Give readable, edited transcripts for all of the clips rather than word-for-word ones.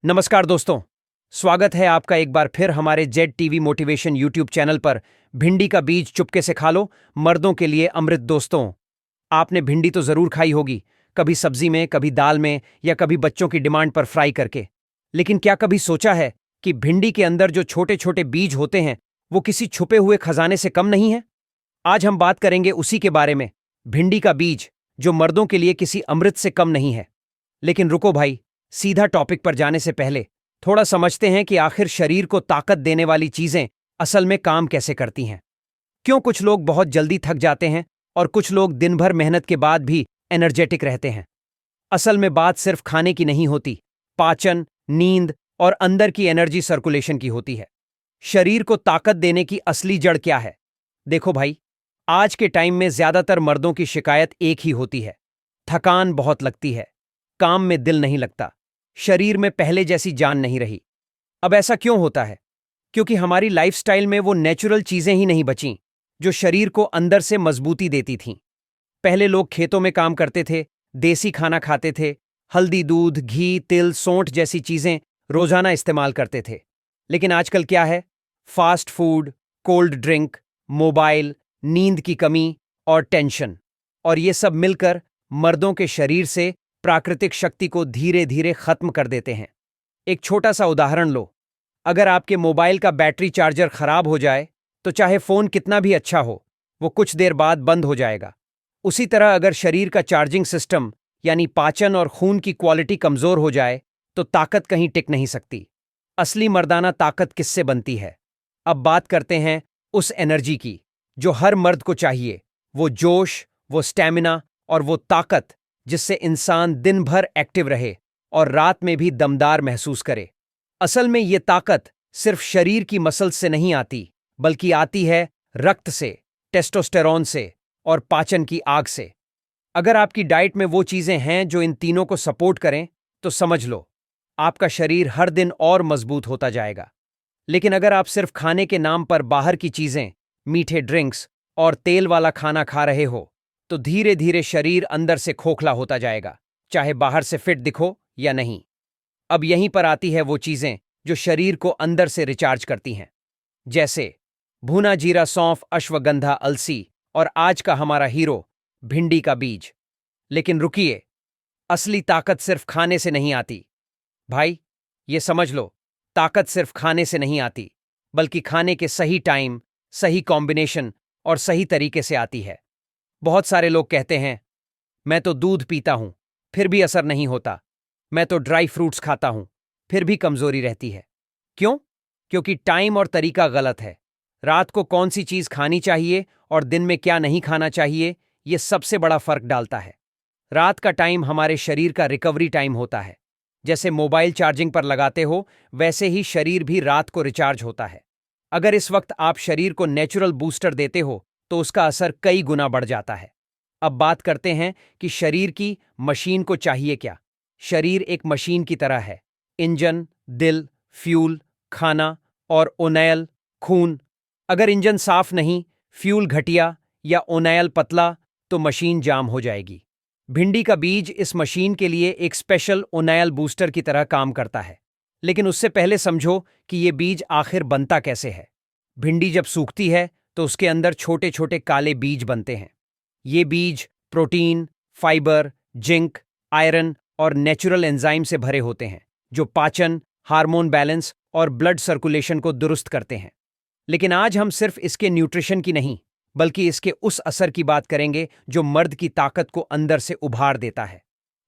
नमस्कार दोस्तों। स्वागत है आपका एक बार फिर हमारे Z TV motivation YouTube channel पर। भिंडी का बीज चुपके से खा लो, मर्दों के लिए अमृत। दोस्तों, आपने भिंडी तो जरूर खाई होगी, कभी सब्जी में, कभी दाल में, या कभी बच्चों की डिमांड पर फ्राई करके। लेकिन क्या कभी सोचा है कि भिंडी के अंदर जो छोटे छोटे बीज होते हैं वो किसी छुपे हुए खजाने से कम नहीं है? आज हम बात करेंगे उसी के बारे में, भिंडी का बीज जो मर्दों के लिए किसी अमृत से कम नहीं है। लेकिन रुको भाई, सीधा टॉपिक पर जाने से पहले थोड़ा समझते हैं कि आखिर शरीर को ताकत देने वाली चीजें असल में काम कैसे करती हैं। क्यों कुछ लोग बहुत जल्दी थक जाते हैं और कुछ लोग दिन भर मेहनत के बाद भी एनर्जेटिक रहते हैं? असल में बात सिर्फ खाने की नहीं होती, पाचन, नींद और अंदर की एनर्जी सर्कुलेशन की होती है। शरीर को ताकत देने की असली जड़ क्या है? देखो भाई, आज के टाइम में ज्यादातर मर्दों की शिकायत एक ही होती है, थकान बहुत लगती है, काम में दिल नहीं लगता, शरीर में पहले जैसी जान नहीं रही। अब ऐसा क्यों होता है? क्योंकि हमारी लाइफस्टाइल में वो नेचुरल चीजें ही नहीं बचीं जो शरीर को अंदर से मजबूती देती थीं। पहले लोग खेतों में काम करते थे, देसी खाना खाते थे, हल्दी, दूध, घी, तिल, सोंठ जैसी चीजें रोजाना इस्तेमाल करते थे। लेकिन आजकल क्या है? Fast food, cold drink, mobile, नींद की कमी और टेंशन। और ये सब मिलकर मर्दों के शरीर से प्राकृतिक शक्ति को धीरे धीरे खत्म कर देते हैं। एक छोटा सा उदाहरण लो, अगर आपके मोबाइल का बैटरी चार्जर खराब हो जाए तो चाहे फोन कितना भी अच्छा हो, वो कुछ देर बाद बंद हो जाएगा। उसी तरह अगर शरीर का चार्जिंग सिस्टम यानी पाचन और खून की क्वालिटी कमजोर हो जाए तो ताकत कहीं टिक नहीं सकती। असली मर्दाना ताकत किससे बनती है? अब बात करते हैं उस एनर्जी की जो हर मर्द को चाहिए, वो जोश, वो स्टैमिना और वो ताकत जिससे इंसान दिन भर एक्टिव रहे और रात में भी दमदार महसूस करे। असल में ये ताकत सिर्फ शरीर की मसल्स से नहीं आती, बल्कि आती है रक्त से, टेस्टोस्टेरोन से और पाचन की आग से। अगर आपकी डाइट में वो चीजें हैं जो इन तीनों को सपोर्ट करें, तो समझ लो आपका शरीर हर दिन और मजबूत होता जाएगा। लेकिन अगर आप सिर्फ खाने के नाम पर बाहर की चीजें, मीठे ड्रिंक्स और तेल वाला खाना खा रहे हो, तो धीरे धीरे शरीर अंदर से खोखला होता जाएगा, चाहे बाहर से फिट दिखो या नहीं। अब यहीं पर आती है वो चीजें जो शरीर को अंदर से रिचार्ज करती हैं, जैसे भुना जीरा, सौंफ, अश्वगंधा, अलसी और आज का हमारा हीरो भिंडी का बीज। लेकिन रुकिए, असली ताकत सिर्फ खाने से नहीं आती। भाई, ये समझ लो, ताकत सिर्फ खाने से नहीं आती, बल्कि खाने के सही टाइम, सही कॉम्बिनेशन और सही तरीके से आती है। बहुत सारे लोग कहते हैं, मैं तो दूध पीता हूं फिर भी असर नहीं होता, मैं तो ड्राई फ्रूट्स खाता हूं फिर भी कमजोरी रहती है। क्यों? क्योंकि टाइम और तरीका गलत है। रात को कौन सी चीज खानी चाहिए और दिन में क्या नहीं खाना चाहिए, यह सबसे बड़ा फर्क डालता है। रात का टाइम हमारे शरीर का रिकवरी टाइम होता है। जैसे मोबाइल चार्जिंग पर लगाते हो, वैसे ही शरीर भी रात को रिचार्ज होता है। अगर इस वक्त आप शरीर को नेचुरल बूस्टर देते हो तो उसका असर कई गुना बढ़ जाता है। अब बात करते हैं कि शरीर की मशीन को चाहिए क्या। शरीर एक मशीन की तरह है, इंजन, दिल, फ्यूल, खाना और ओनैल, खून। अगर इंजन साफ नहीं, फ्यूल घटिया या ओनैल पतला, तो मशीन जाम हो जाएगी। भिंडी का बीज इस मशीन के लिए एक स्पेशल ओनैल बूस्टर की तरह काम करता है। लेकिन उससे पहले समझो कि ये बीज आखिर बनता कैसे है। भिंडी जब सूखती है तो उसके अंदर छोटे छोटे काले बीज बनते हैं। ये बीज प्रोटीन, फाइबर, जिंक, आयरन और नेचुरल एंजाइम से भरे होते हैं, जो पाचन, हार्मोन बैलेंस और ब्लड सर्कुलेशन को दुरुस्त करते हैं। लेकिन आज हम सिर्फ इसके न्यूट्रिशन की नहीं, बल्कि इसके उस असर की बात करेंगे जो मर्द की ताकत को अंदर से उभार देता है।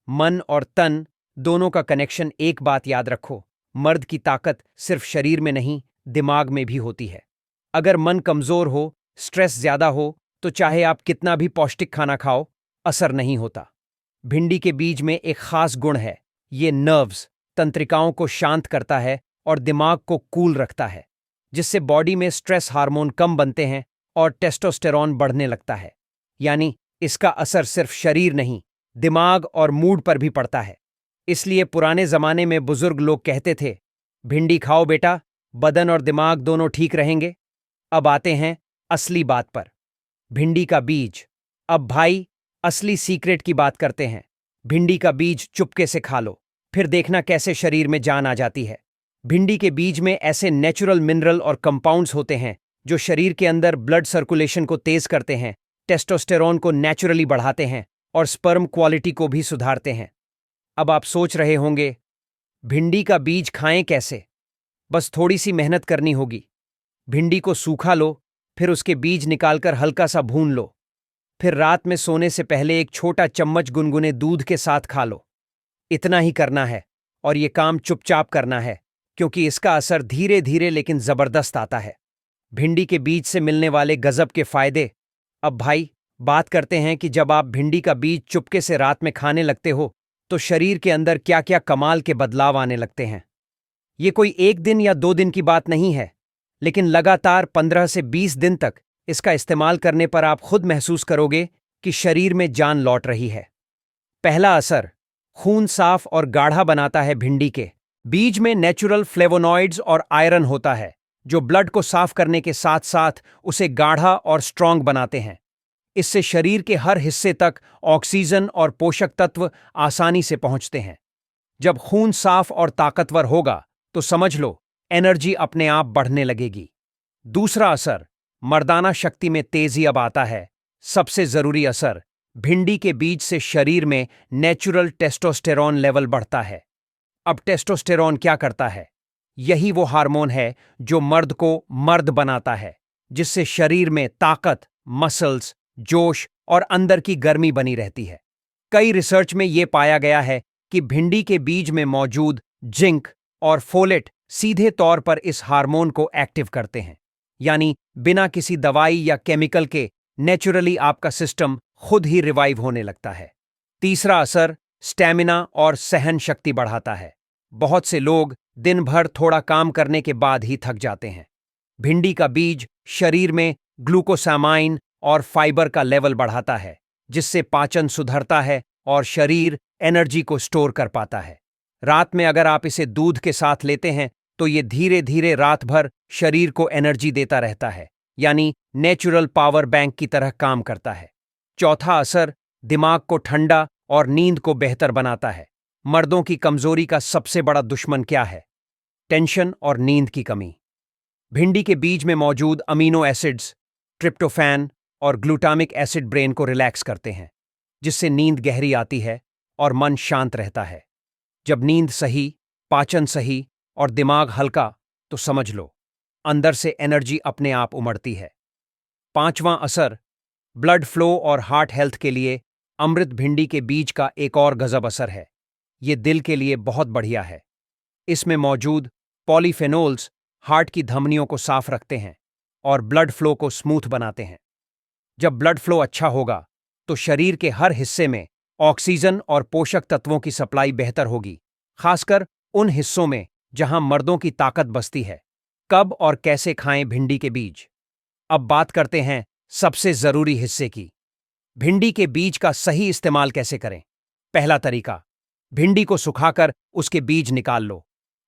मन और तन दोनों का कनेक्शन। एक बात याद रखो, मर्द की ताकत सिर्फ शरीर में नहीं, दिमाग में भी होती है। अगर मन कमजोर हो, स्ट्रेस ज्यादा हो, तो चाहे आप कितना भी पौष्टिक खाना खाओ, असर नहीं होता। भिंडी के बीज में एक खास गुण है, ये नर्व्स, तंत्रिकाओं को शांत करता है और दिमाग को कूल रखता है, जिससे बॉडी में स्ट्रेस हार्मोन कम बनते हैं और टेस्टोस्टेरोन बढ़ने लगता है। यानी इसका असर सिर्फ शरीर नहीं, दिमाग और मूड पर भी पड़ता है। इसलिए पुराने जमाने में बुजुर्ग लोग कहते थे, भिंडी खाओ बेटा, बदन और दिमाग दोनों ठीक रहेंगे। अब आते हैं असली बात पर, भिंडी का बीज। अब भाई, असली सीक्रेट की बात करते हैं। भिंडी का बीज चुपके से खा लो, फिर देखना कैसे शरीर में जान आ जाती है। भिंडी के बीज में ऐसे नेचुरल मिनरल और कंपाउंड्स होते हैं जो शरीर के अंदर ब्लड सर्कुलेशन को तेज करते हैं, टेस्टोस्टेरोन को नेचुरली बढ़ाते हैं और स्पर्म क्वालिटी को भी सुधारते हैं। अब आप सोच रहे होंगे, भिंडी का बीज खाएं कैसे? बस थोड़ी सी मेहनत करनी होगी। भिंडी को सूखा लो, फिर उसके बीज निकालकर हल्का सा भून लो। फिर रात में सोने से पहले एक छोटा चम्मच गुनगुने दूध के साथ खा लो। इतना ही करना है और ये काम चुपचाप करना है, क्योंकि इसका असर धीरे धीरे लेकिन जबरदस्त आता है। भिंडी के बीज से मिलने वाले गजब के फायदे। अब भाई, बात करते हैं कि जब आप भिंडी का बीज चुपके से रात में खाने लगते हो तो शरीर के अंदर क्या क्या कमाल के बदलाव आने लगते हैं। ये कोई एक दिन या 2 दिन की बात नहीं है, लेकिन लगातार 15 से 20 दिन तक इसका इस्तेमाल करने पर आप खुद महसूस करोगे कि शरीर में जान लौट रही है। पहला असर, खून साफ और गाढ़ा बनाता है। भिंडी के बीज में नेचुरल फ्लेवोनॉइड्स और आयरन होता है जो ब्लड को साफ करने के साथ साथ उसे गाढ़ा और स्ट्रांग बनाते हैं। इससे शरीर के हर हिस्से तक ऑक्सीजन और पोषक तत्व आसानी से पहुंचते हैं। जब खून साफ और ताकतवर होगा तो समझ लो, एनर्जी अपने आप बढ़ने लगेगी। दूसरा असर, मर्दाना शक्ति में तेजी अब आता है। सबसे जरूरी असर, भिंडी के बीज से शरीर में नेचुरल टेस्टोस्टेरोन लेवल बढ़ता है। अब टेस्टोस्टेरोन क्या करता है? यही वो हार्मोन है जो मर्द को मर्द बनाता है, जिससे शरीर में ताकत, मसल्स, जोश और अंदर की गर्मी बनी रहती है। कई रिसर्च में यह पाया गया है कि भिंडी के बीज में मौजूद जिंक और फोलेट सीधे तौर पर इस हार्मोन को एक्टिव करते हैं, यानी बिना किसी दवाई या केमिकल के नेचुरली आपका सिस्टम खुद ही रिवाइव होने लगता है। तीसरा असर, स्टैमिना और सहन शक्ति बढ़ाता है। बहुत से लोग दिन भर थोड़ा काम करने के बाद ही थक जाते हैं। भिंडी का बीज शरीर में ग्लूकोसामाइन और फाइबर का लेवल बढ़ाता है, जिससे पाचन सुधरता है और शरीर एनर्जी को स्टोर कर पाता है। रात में अगर आप इसे दूध के साथ लेते हैं तो ये धीरे धीरे रात भर शरीर को एनर्जी देता रहता है, यानी नेचुरल पावर बैंक की तरह काम करता है। चौथा असर, दिमाग को ठंडा और नींद को बेहतर बनाता है। मर्दों की कमजोरी का सबसे बड़ा दुश्मन क्या है? टेंशन और नींद की कमी। भिंडी के बीज में मौजूद अमीनो एसिड्स, ट्रिप्टोफैन और ग्लूटामिक एसिड ब्रेन को रिलैक्स करते हैं, जिससे नींद गहरी आती है और मन शांत रहता है। जब नींद सही, पाचन सही और दिमाग हल्का, तो समझ लो, अंदर से एनर्जी अपने आप उमड़ती है। पांचवां असर, ब्लड फ्लो और हार्ट हेल्थ के लिए अमृत भिंडी के बीज का एक और गजब असर है। ये दिल के लिए बहुत बढ़िया है। इसमें मौजूद पॉलीफेनोल्स हार्ट की धमनियों को साफ रखते हैं और ब्लड फ्लो को स्मूथ बनाते हैं। जब ब्लड फ्लो अच्छा होगा तो शरीर के हर हिस्से में ऑक्सीजन और पोषक तत्वों की सप्लाई बेहतर होगी, खासकर उन हिस्सों में जहां मर्दों की ताकत बसती है। कब और कैसे खाएं भिंडी के बीज? अब बात करते हैं सबसे जरूरी हिस्से की, भिंडी के बीज का सही इस्तेमाल कैसे करें। पहला तरीका, भिंडी को सुखाकर उसके बीज निकाल लो।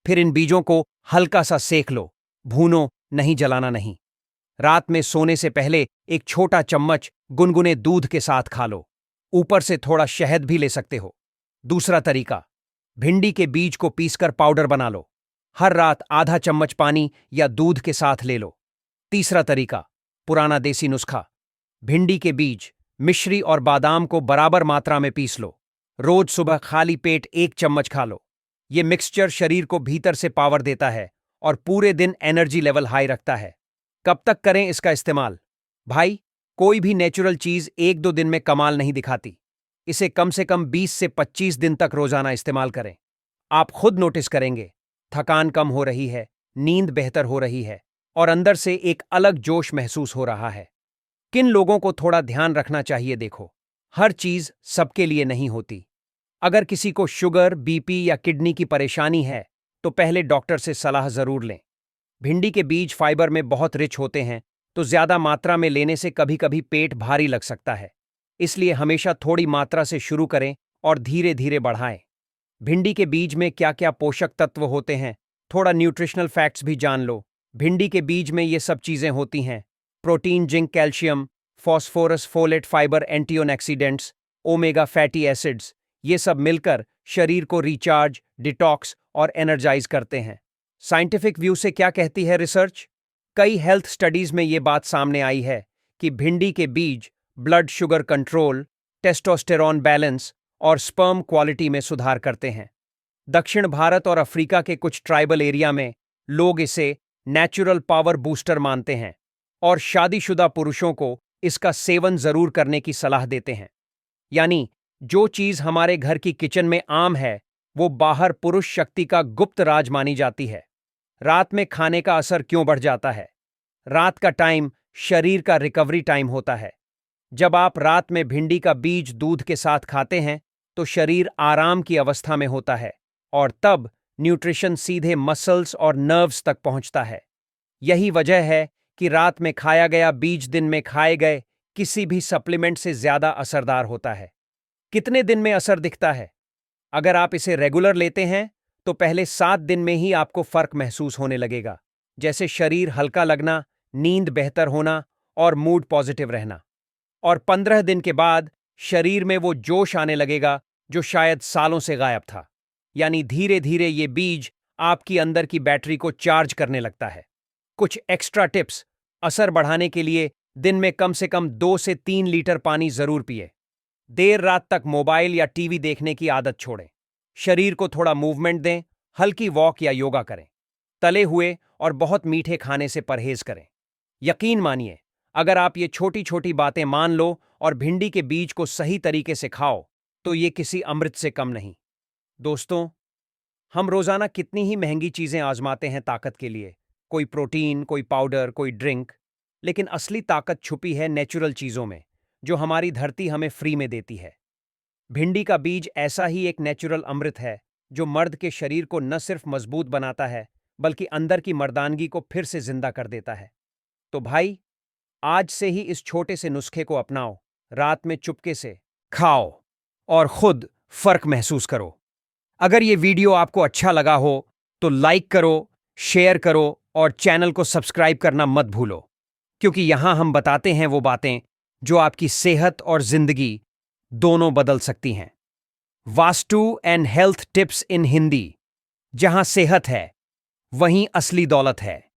फिर इन बीजों को हल्का सा सेक लो, भूनो नहीं, जलाना नहीं। रात में सोने से पहले एक छोटा चम्मच गुनगुने दूध के साथ खा लो। ऊपर से थोड़ा शहद भी ले सकते हो। दूसरा तरीका, भिंडी के बीज को पीसकर पाउडर बना लो। हर रात आधा चम्मच पानी या दूध के साथ ले लो। तीसरा तरीका, पुराना देसी नुस्खा, भिंडी के बीज, मिश्री और बादाम को बराबर मात्रा में पीस लो। रोज सुबह खाली पेट 1 चम्मच खा लो। ये मिक्सचर शरीर को भीतर से पावर देता है और पूरे दिन एनर्जी लेवल हाई रखता है। कब तक करें इसका इस्तेमाल? भाई, कोई भी नेचुरल चीज 1-2 दिन में कमाल नहीं दिखाती। इसे कम से कम 20 से 25 दिन तक रोजाना इस्तेमाल करें। आप खुद नोटिस करेंगे, थकान कम हो रही है, नींद बेहतर हो रही है और अंदर से एक अलग जोश महसूस हो रहा है। किन लोगों को थोड़ा ध्यान रखना चाहिए? देखो, हर चीज सबके लिए नहीं होती। अगर किसी को शुगर, बीपी या किडनी की परेशानी है तो पहले डॉक्टर से सलाह जरूर लें। भिंडी के बीज फाइबर में बहुत रिच होते हैं, तो ज्यादा मात्रा में लेने से कभी कभी पेट भारी लग सकता है। इसलिए हमेशा थोड़ी मात्रा से शुरू करें और धीरे धीरे बढ़ाएं। भिंडी के बीज में क्या क्या पोषक तत्व होते हैं, थोड़ा न्यूट्रिशनल फैक्ट्स भी जान लो। भिंडी के बीज में ये सब चीजें होती हैं: protein, zinc, calcium, phosphorus, folate, fibre, antioxidants, omega fatty acids. ये सब मिलकर शरीर को रिचार्ज, डिटॉक्स और एनर्जाइज करते हैं। साइंटिफिक व्यू से क्या कहती है रिसर्च? कई हेल्थ स्टडीज में ये बात सामने आई है कि भिंडी के बीज blood sugar control, testosterone balance और स्पर्म क्वालिटी में सुधार करते हैं। दक्षिण भारत और अफ्रीका के कुछ ट्राइबल एरिया में लोग इसे नेचुरल पावर बूस्टर मानते हैं और शादीशुदा पुरुषों को इसका सेवन जरूर करने की सलाह देते हैं। यानी जो चीज हमारे घर की किचन में आम है, वो बाहर पुरुष शक्ति का गुप्त राज मानी जाती है। रात में खाने का असर क्यों बढ़ जाता है? रात का टाइम शरीर का रिकवरी टाइम होता है। जब आप रात में भिंडी का बीज दूध के साथ खाते हैं तो शरीर आराम की अवस्था में होता है और तब न्यूट्रिशन सीधे मसल्स और नर्व्स तक पहुंचता है। यही वजह है कि रात में खाया गया बीज दिन में खाए गए किसी भी सप्लीमेंट से ज्यादा असरदार होता है। कितने दिन में असर दिखता है? अगर आप इसे रेगुलर लेते हैं तो पहले 7 दिन में ही आपको फर्क महसूस होने लगेगा, जैसे शरीर हल्का लगना, नींद बेहतर होना और मूड पॉजिटिव रहना। और 15 दिन के बाद शरीर में वो जोश आने लगेगा जो शायद सालों से गायब था। यानी धीरे धीरे ये बीज आपकी अंदर की बैटरी को चार्ज करने लगता है। कुछ एक्स्ट्रा टिप्स असर बढ़ाने के लिए: दिन में कम से कम 2 से 3 लीटर पानी जरूर पिए। देर रात तक मोबाइल या टीवी देखने की आदत छोड़ें। शरीर को थोड़ा मूवमेंट दें, हल्की वॉक या योगा करें। तले हुए और बहुत मीठे खाने से परहेज करें। यकीन मानिए, अगर आप ये छोटी छोटी बातें मान लो और भिंडी के बीज को सही तरीके से खाओ तो ये किसी अमृत से कम नहीं। दोस्तों, हम रोजाना कितनी ही महंगी चीजें आजमाते हैं ताकत के लिए, कोई प्रोटीन, कोई पाउडर, कोई ड्रिंक, लेकिन असली ताकत छुपी है नेचुरल चीजों में जो हमारी धरती हमें फ्री में देती है। भिंडी का बीज ऐसा ही एक नेचुरल अमृत है जो मर्द के शरीर को न सिर्फ मजबूत बनाता है बल्कि अंदर की मर्दानगी को फिर से जिंदा कर देता है। तो भाई, आज से ही इस छोटे से नुस्खे को अपनाओ, रात में चुपके से खाओ और खुद फर्क महसूस करो। अगर ये वीडियो आपको अच्छा लगा हो तो लाइक करो, शेयर करो और चैनल को सब्सक्राइब करना मत भूलो, क्योंकि यहां हम बताते हैं वो बातें जो आपकी सेहत और जिंदगी दोनों बदल सकती हैं। वास्तु एंड हेल्थ टिप्स इन हिंदी। जहां सेहत है वहीं असली दौलत है।